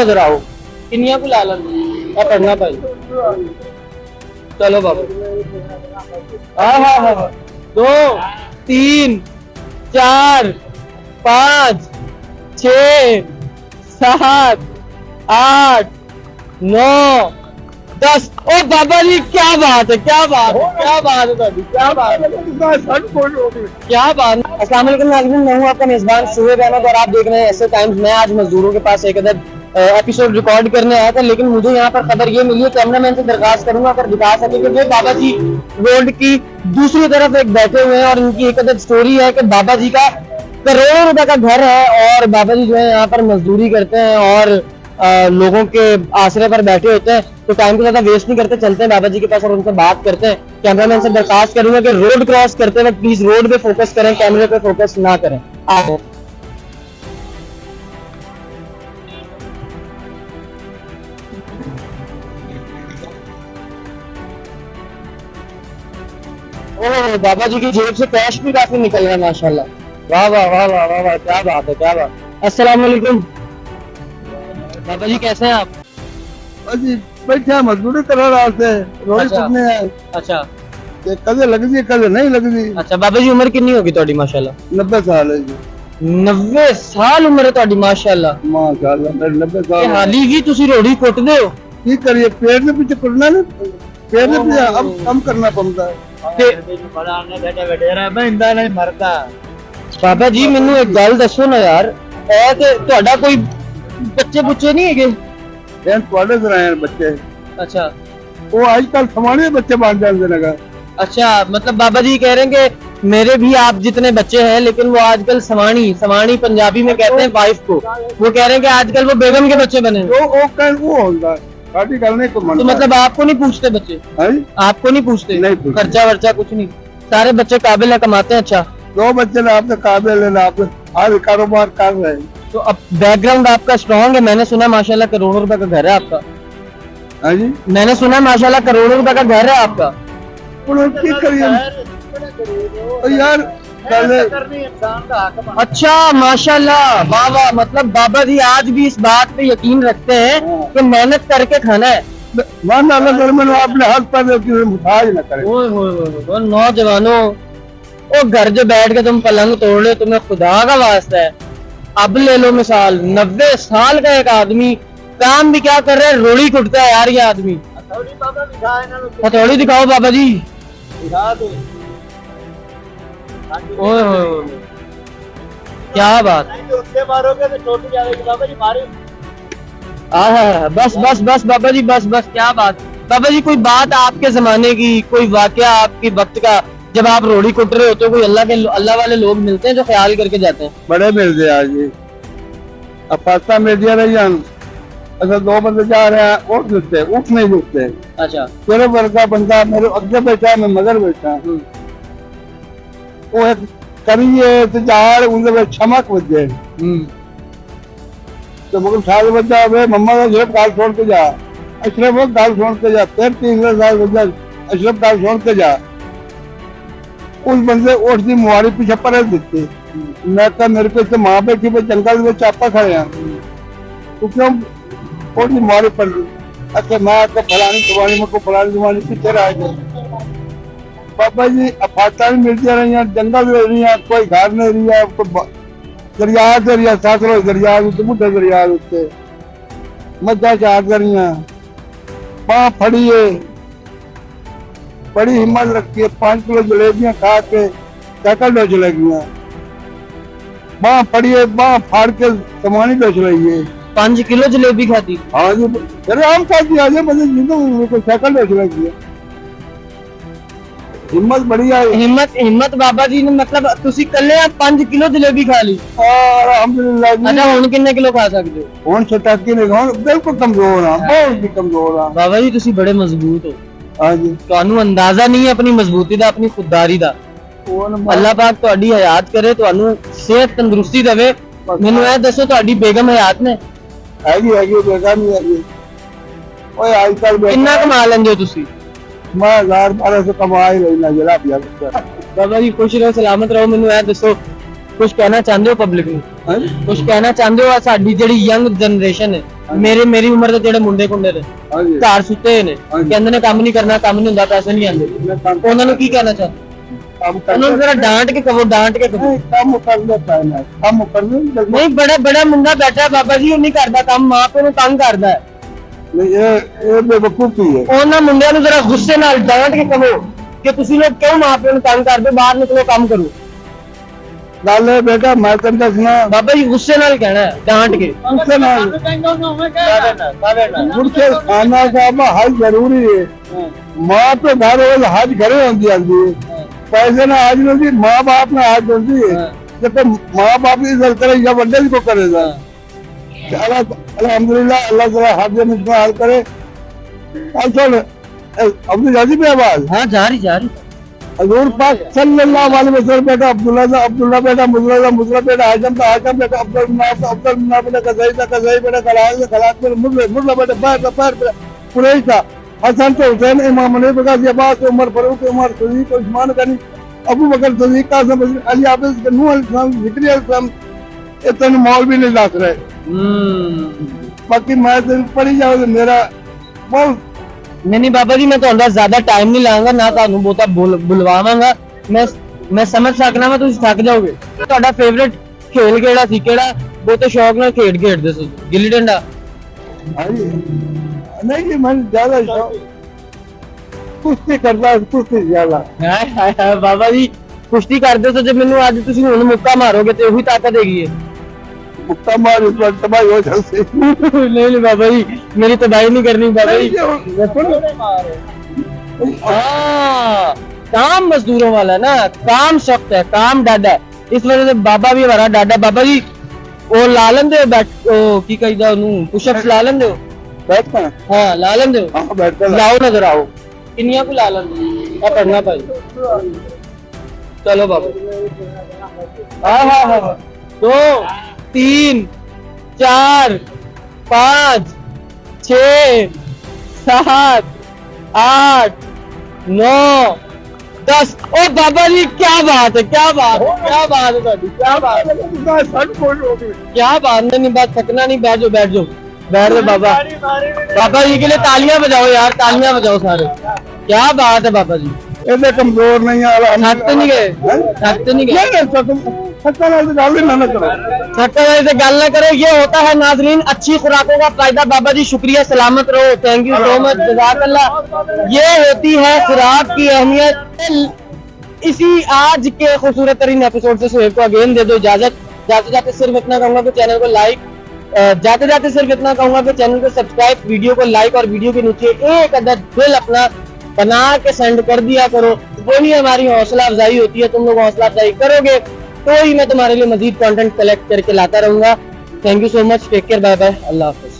नजर आओ किनिया को ला लेना पढ़ना भाई चलो बाबू हाँ 2 3 4 5 6 7 8 9 10 ओ बाबा जी क्या बात है क्या बात है क्या बात है ਤੁਹਾਡੀ क्या बात है क्या बात। अस्सलाम वालेकुम नाज़रीन, मैं हूं आपका मेजबान शुएब अहमद और आप देख रहे हैं ऐसे टाइम्स। मैं आज मजदूरों के पास एक अदद एपिसोड रिकॉर्ड करने आया था, लेकिन मुझे यहाँ पर खबर ये मिली है, कैमरामैन से दरखास्त करूंगा अगर दिखा सके कि वो बाबा जी रोड की दूसरी तरफ एक बैठे हुए हैं और इनकी एक अदद स्टोरी है कि बाबा जी का करोड़ों रुपए का घर है और बाबा जी जो है यहाँ पर मजदूरी करते हैं और लोगों के आसरे पर बैठे होते हैं। तो टाइम को ज्यादा वेस्ट नहीं करते, चलते हैं बाबा जी के पास और उनसे बात करते हैं। कैमरामैन से दरखास्त करूंगा कि रोड क्रॉस करते वक्त प्लीज रोड पे फोकस करें, कैमरे पे फोकस ना करें। आओ ओह बाबा जी की जेब से कैश भी काफी निकल रहा है माशाल्लाह। वाह वाह वाह वाह वाह वाह, क्या बात है क्या बात। अस्सलाम वालेकुम बाबा जी, कैसे हैं आप? अजी बैठा मजदूरी कर रहा थे रोड करने है। अच्छा कदे लगदी कदे नहीं लगदी। अच्छा बाबा जी उम्र कितनी होगी ਤੁਹਾਡੀ माशाल्लाह? 90 साल है जी। 90 साल उम्र है ਤੁਹਾਡੀ माशाल्लाह। माशाल्लाह मेरे 90 साल। ਇਹ ਹਾਲੀ ਵੀ ਤੁਸੀਂ ਰੋੜੀ ਕੁੱਟਦੇ ਹੋ? की करिए पेड़ के पीछे करना नहीं, पेड़ के पीछे अब कम करना पड़ता है। बाबा जी ਮੈਨੂੰ ਇੱਕ ਗੱਲ ਦੱਸੋ ਨਾ ਯਾਰ, ਇਹ ਤੇ ਤੁਹਾਡਾ ਕੋਈ ਬੱਚੇ ਬੁੱਚੇ ਨਹੀਂ ਹੈਗੇ? यार थोड़े से रहे बच्चे। अच्छा वो आजकल समाने बच्चे बांध जाने लगा। अच्छा मतलब बाबा जी कह रहे हैं कि मेरे भी आप जितने बच्चे हैं, लेकिन वो आजकल समानी पंजाबी में कहते हैं वाइफ को, वो कह रहे हैं कि आजकल वो बेगम के बच्चे बने हैं। वो होगा शादी करने को मन। तो मतलब आपको नहीं पूछते बच्चे? आपको नहीं पूछते? नहीं, खर्चा वर्चा कुछ नहीं? सारे बच्चे काबिल है, कमाते हैं? अच्छा 2 बच्चे ना आपने काबिल है, आप आज कारोबार कर रहे हैं। तो अब बैकग्राउंड आपका स्ट्रॉन्ग है, मैंने सुना माशाल्लाह करोड़ों रुपए का घर है आपका। हाँ जी मैंने सुना माशाल्लाह करोड़ों रुपए का घर है आपका। यार अच्छा माशाल्लाह वाह वाह, मतलब बाबा जी आज भी इस बात पे यकीन रखते हैं कि मेहनत करके खाना है। मान में आपने हाथ पर मुताज न करे। ओए नौजवानों, वो घर जो बैठ के तुम पलंग तोड़ रहे, तुम्हें खुदा का वास्ता है अब ले लो मिसाल। 90 साल का एक आदमी काम भी क्या कर रहा है, रोड़ी कुटता है यार ये आदमी। हथौड़ी दिखाओ बाबा जी। ओए क्या बात। बस बस बस बाबा जी बस बस, क्या बात। बाबा जी कोई बात आपके जमाने की, कोई वाकया आपके वक्त का, जब आप रोड़ी कुट रहे होते हो, कोई अल्लाह वाले लोग मिलते हैं जो ख्याल करके जाते हैं? बड़े मिलते हैं आज जी। अब पास्ता मीडिया रही अगर 2 बंदे जा रहे हैं उठ नहीं रुकते। अच्छा तेरे वर्ग का बंदा मेरे अगे बैठा है, मैं मगर बैठा। वो करिए तो जार उनके चमक बजे तो मगर साल बच्चा मम्मा का सिर्फ गाल छोड़ के जा, अशरफ गाल छोड़ के जा, फिर 3 साल बच्चा अशरफ गाल छोड़ के जा। उस बंदे उठ दी मुहारी पीछे पर देते। मैं तो मेरे को माँ बैठी पे जंगल में चापा खड़े हैं, तो क्यों उठ दी मुहारी पर दी। अच्छा मैं तो फलानी जवानी में को फलानी जवानी पीछे रह गए। बाबा जी अपार्टमेंट मिलती रही है, जंगल में रही है, कोई घर नहीं रही है, दरिया से रही है, सासरो दरिया बुढ़े दरिया उत्ते मजा चार रही है। बाँ फड़ी है, बड़ी हिम्मत रखी है, 5 किलो जलेबियां खा के साइकिल बेच लगी है। बाँ फड़ी है, बाँ फाड़ के सामानी बेच रही है। 5 किलो जलेबी खाती? हाँ जी आम खाती है, साइकिल बेच लगी है। हिम्मत बढ़िया है। हिम्मत बाबा जी ने मतलब तुसी कल्ले 5 किलो जलेबी खा ली? अल्हम्दुलिल्लाह। अच्छा हुन कितने किलो खा सकते हो? हुन 87 ने बिल्कुल कमजोर हां, बहुत भी कमजोर हां। बाबा जी तुसी बड़े मजबूत हो। हाँ जी ਤੁਹਾਨੂੰ ਅੰਦਾਜ਼ਾ ਨਹੀਂ ਹੈ ਆਪਣੀ ਮਜ਼ਬੂਤੀ ਦਾ, ਆਪਣੀ ਖੁਦਦਾਰੀ ਦਾ। ਅੱਲਾਹ ਪਾਕ ਤੁਹਾਡੀ ਹਯਾਤ ਕਰੇ, ਤੁਹਾਨੂੰ ਸਿਹਤ ਤੰਦਰੁਸਤੀ ਦੇਵੇ। ਮੈਨੂੰ ਇਹ ਦੱਸੋ ਤੁਹਾਡੀ ਬੇਗਮ ਹਯਾਤ ਨੇ? ਹੈਗੀ ਬੇਗਮ ਹੀ ਹੈਗੀ। ਓਏ ਆਜਕਲ ਕਿੰਨਾ ਕਮਾ ਲੈਂਦੇ ਹੋ ਤੁਸੀਂ? मैं 1000-1200 कमा ही लेना जरा पिया। बाबा जी खुश रहो सलामत रहो। ਮੈਨੂੰ ਇਹ ਦੱਸੋ कुछ कहना चाहते हो पब्लिक ਨੂੰ? कुछ कहना चाहते हो साडी ਜਿਹੜੀ यंग जनरेशन है मेरी मेरी उम्र ਦੇ ਜਿਹੜੇ ਮੁੰਡੇ ਕੁੰਡੇ ਨੇ ਹਾਂਜੀ ਘਰ ਸੁੱਤੇ ਹੋਏ ਨੇ ਹਾਂਜੀ। ਕਹਿੰਦੇ ਨੇ ਕੰਮ ਨਹੀਂ ਕਰਨਾ ਕੰਮ ਨਹੀਂ ਹੁੰਦਾ ਪੈਸੇ ਨਹੀਂ ਆਉਂਦੇ ਉਹਨਾਂ ਨੂੰ ਕੀ ਕਹਿਣਾ ਚਾਹੁੰਦੇ ਕੰਮ ਉਹਨਾਂ ਨੂੰ ਜਰਾ ਡਾਂਟ ਕੇ ਕਹੋ ਡਾਂਟ ਕੇ ਕਹੋ ਕੰਮ ਕਰਨਾ ਪੈਣਾ ਕੰਮ ਕਰਨਾ ਨਹੀਂ ਬੜਾ ਬੜਾ ਮੁੰਡਾ ਬੈਠਾ ਬਾਬਾ ਜੀ ਉਹ ਨਹੀਂ ਕਰਦਾ ਕੰਮ ਮਾਂ ਪਿਓ ਨੂੰ ਤੰਗ ਕਰਦਾ ਹੈ ਇਹ ਬੇਵਕੂਫੀ ਹੈ ਉਹਨਾਂ ਮੁੰਡਿਆਂ ਨੂੰ ਜਰਾ ਗੁੱਸੇ ਨਾਲ ਡਾਂਟ ਕੇ ਕਹੋ ਕਿ ਤੁਸੀਂ ਲੋਕ ਕਿਉਂ ਮਾਂ ਪਿਓ ਨੂੰ ਤੰਗ ਕਰਦੇ ਬਾਹਰ ਨਿਕਲੋ ਕੰਮ ਕਰੋ ਗੱਲ ਹੈ ਬੇਟਾ ਮੈਂ ਤੈਨੂੰ ਦੱਸਣਾ ਬਾਬਾ ਜੀ ਗੁੱਸੇ ਨਾਲ ਕਹਿਣਾ ਹੈ ਡਾਂਟ ਕੇ ਗੁੱਸੇ ਨਾਲ ਮੁੜ ਕੇ ਆना साहब हज जरूरी है माँ तो घर रोज हज घरे होती आती है पैसे ना आज नहीं माँ बाप ने हज होती है जब तो माँ बाप की इज्जत करे या बड़े को करेगा अल्हम्दुलिल्लाह अल्लाह ताला हज में इसका हल करे सुन अपनी जाती पे आवाज हाँ जा रही हजूर पाक सल्लल्लाहु अलैहि वसल्लम बेटा अब्दुल्ला बेटा मुजरा बेटा हाजम बेटा अब्दुल बेटा कज़ई बेटा खलास मुजरा बेटा पैर कुरैश था हसन तो हुसैन इमाम अली बगासी अब्बास उमर फारूक उमर सदीक उस्मान गनी अबू बकर सदीक कासिम अली हाफिज नूह अलैहिस्सलाम जिक्री अलैहिस्सलाम इतने मौलवी नहीं दस रहे बाकी मैं पढ़ी जाओ मेरा बहुत नहीं बाबा जी मैं तो ज्यादा टाइम नहीं लाऊंगा ना ਤੁਹਾਨੂੰ ਬਹੁਤਾ ਬੁਲਵਾਵਾਂਗਾ ਮੈਂ ਸਮਝ ਸਕਣਾ ਮੈਂ ਤੁਸੀਂ ਥੱਕ ਜਾਓਗੇ ਤੁਹਾਡਾ ਫੇਵਰਿਟ ਖੇਲ ਕਿਹੜਾ ਸੀ ਕਿਹੜਾ ਬਹੁਤੇ ਸ਼ੌਕ ਨਾਲ ਖੇਡਦੇ ਸੀ ਗਿੱਲੀ ਡੰਡਾ नहीं जी मैं ज्यादा कुश्ती करता कुश्ती ज्यादा ਹਾਏ ਹਾਏ ਹਾਏ ਬਾਬਾ ਜੀ ਕੁਸ਼ਤੀ ਕਰਦੇ ਸੋ ਜੇ ਮੈਨੂੰ ਅੱਜ ਤੁਸੀਂ ਹੁਣ ਮੁੱਕਾ ਮਾਰੋਗੇ ਤੇ ਉਹੀ ਤਾਕਤ ਹੈਗੀ ਹੈ मुक्का मार इस बार तबाही हो सकती नहीं बाबा जी मेरी तबाही नहीं करनी बाबा जी हाँ काम मजदूरों वाला ना काम सख्त है काम डाडा है इस वजह से बाबा भी हमारा डाडा बाबा जी वो ला लेंदे बैठ की कहीदा ओनू पुशअप्स ला लेंदे हो बैठता हाँ ला लेंदे हो हाँ बैठता लाओ नजर आओ किन्नियां को ला लेंदे आ पढ़ना भाई चलो बाबा हाँ हाँ हाँ 2 3 4 5 6 7 8 9 10 ओ बाबा जी क्या बात है क्या बात है ਤੁਹਾਡੀ क्या बात है सट फोड़ हो गई क्या बात नहीं बात थकना नहीं बैठ जाओ बाबा जी के लिए तालियां बजाओ यार तालियां बजाओ सारे क्या बात है बाबा जी ਇਹਦੇ ਕਮਜ਼ੋਰ ਨਹੀਂ ਆ थक तो नहीं गए थकता ना तो गाली ना करो थकता से गल ना करो ये होता है नाजरीन अच्छी खुराकों का फायदा बाबा जी शुक्रिया सलामत रहो थैंक यू सो मच जज़ाकल्लाह ये होती है खुराक की अहमियत इसी आज के खूबसूरत तरीन एपिसोड से सुहेब को अगेन दे दो इजाजत जाते जाते सिर्फ इतना कहूंगा कि चैनल को लाइक जाते जाते सिर्फ इतना कहूंगा कि चैनल को सब्सक्राइब वीडियो को लाइक और वीडियो के नीचे एक अदद दिल अपना बना के सेंड कर दिया करो वो ही हमारी हौसला अफजाई होती है तुम लोग हौसला अफजाई करोगे तो ही मैं तुम्हारे लिए मजीद कंटेंट कलेक्ट करके लाता रहूंगा thank you so much take care bye bye अल्लाह हाफिज़।